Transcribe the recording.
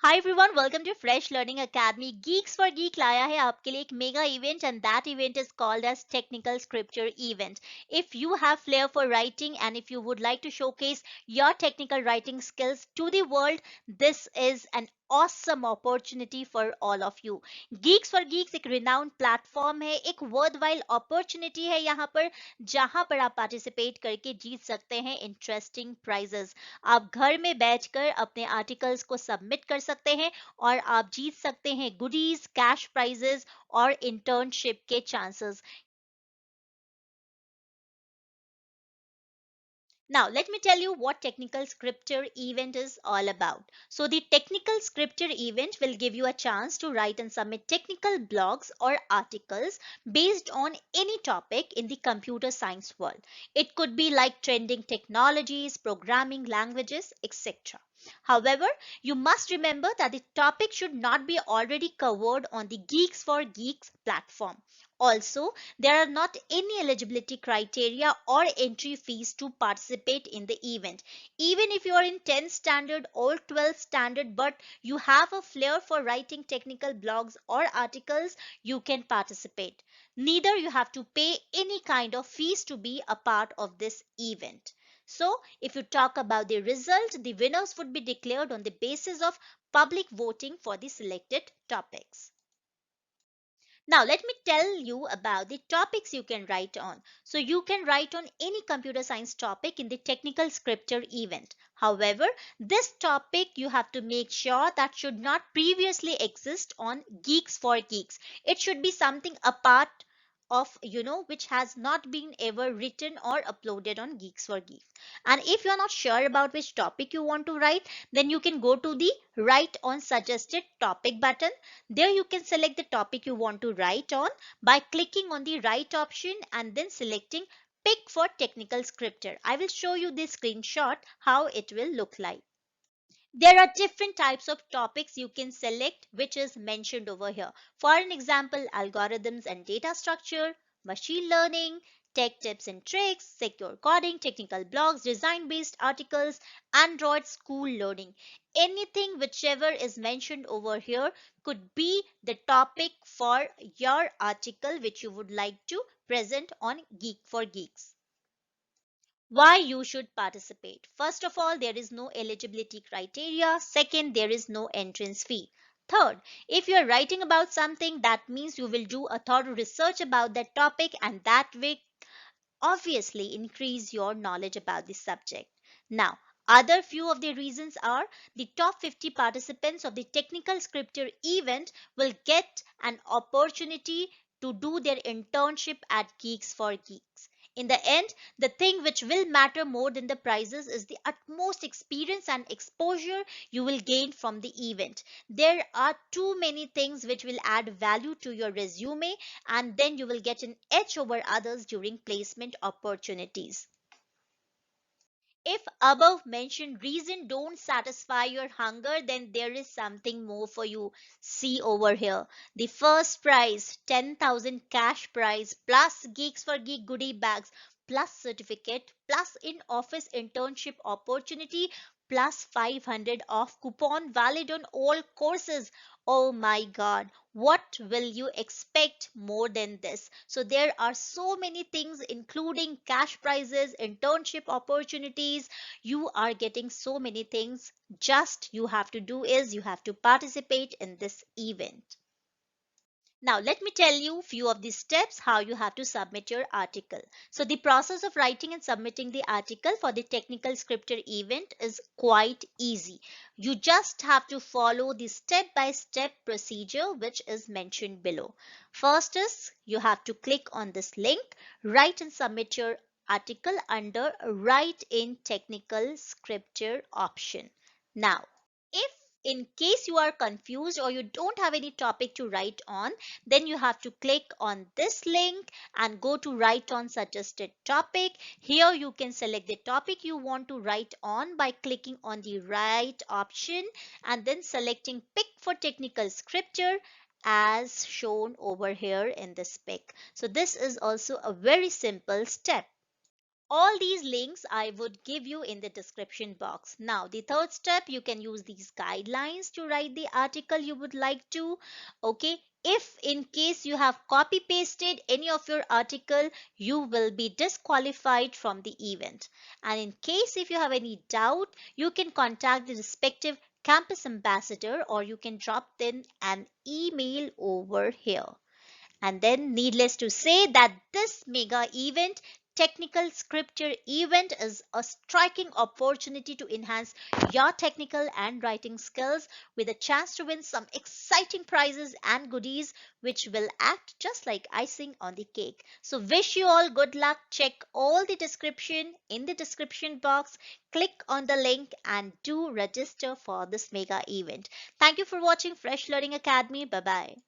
Hi everyone welcome to fresh learning academy geeks for geek लाया है आपके लिए एक mega event and that event is called as technical scripture event if you have flair for writing and if you would like to showcase your technical writing skills to the world, this is an awesome opportunity for all of you. geeks for geeks एक renowned platform है, एक worthwhile opportunity है यहाँ पर, जहाँ पर आप participate करके जीत सकते हैं interesting prizes. आप घर में बैठकर अपने आर्टिकल्स को सबमिट कर सकते हैं और आप जीत सकते हैं गुडीज, कैश प्राइजेस और इंटर्नशिप के chances. Now, let me tell you what Technical Scripture event is all about. So, the Technical Scripture event will give you a chance to write and submit technical blogs or articles based on any topic in the computer science world. It could be like trending technologies, programming languages, etc. However, you must remember that the topic should not be already covered on the Geeks for Geeks platform. Also, there are not any eligibility criteria or entry fees to participate in the event. Even if you are in 10th standard or 12th standard but you have a flair for writing technical blogs or articles, you can participate. Neither you have to pay any kind of fees to be a part of this event. So, if you talk about the result, the winners would be declared on the basis of public voting for the selected topics. Now, let me tell you about the topics you can write on. So, you can write on any computer science topic in the technical scripture event. However, this topic you have to make sure that should not previously exist on Geeks for Geeks. It should be something apart of which has not been ever written or uploaded on Geeks for Geeks. And if you're not sure about which topic you want to write, then you can go to the write on suggested topic button. There you can select the topic you want to write on by clicking on the right option and then selecting pick for technical scripture. I will show you this screenshot how it will look like. There are different types of topics you can select which is mentioned over here. For an example, algorithms and data structure, machine learning, tech tips and tricks, secure coding, technical blogs, design based articles, Android school learning. Anything whichever is mentioned over here could be the topic for your article which you would like to present on Geek for Geeks. Why you should participate? First of all, there is no eligibility criteria. Second, there is no entrance fee. Third, if you are writing about something, that means you will do a thorough research about that topic and that will obviously increase your knowledge about the subject. Now, other few of the reasons are the top 50 participants of the technical scripture event will get an opportunity to do their internship at Geeks for Geeks. In the end, the thing which will matter more than the prizes is the utmost experience and exposure you will gain from the event. There are too many things which will add value to your resume and then you will get an edge over others during placement opportunities. If above mentioned reason don't satisfy your hunger, then there is something more for you. See over here. The first prize, 10,000 cash prize plus Geeks for Geek goodie bags plus certificate plus in office internship opportunity plus 500 off coupon valid on all courses. Oh my god, what will you expect more than this? So there are so many things including cash prizes, internship opportunities. You are getting so many things. Just you have to do is you have to participate in this event. Now, let me tell you few of the steps how you have to submit your article. So, the process of writing and submitting the article for the technical scripture event is quite easy. You just have to follow the step-by-step procedure which is mentioned below. First is you have to click on this link, write and submit your article under write in technical scripture option. Now, if in case you are confused or you don't have any topic to write on, then you have to click on this link and go to write on suggested topic. Here you can select the topic you want to write on by clicking on the right option and then selecting pick for technical scripture as shown over here in this pick. So this is also a very simple step. All these links I would give you in the description box. Now, the third step, you can use these guidelines to write the article you would like to. Okay, if in case you have copy pasted any of your article, you will be disqualified from the event. And in case if you have any doubt, you can contact the respective campus ambassador, or you can drop them an email over here. And then, needless to say, that this mega event, technical scripture event, is a striking opportunity to enhance your technical and writing skills with a chance to win some exciting prizes and goodies, which will act just like icing on the cake. So, wish you all good luck. Check all the description in the description box. Click on the link and do register for this mega event. Thank you for watching Fresh Learning Academy. Bye bye.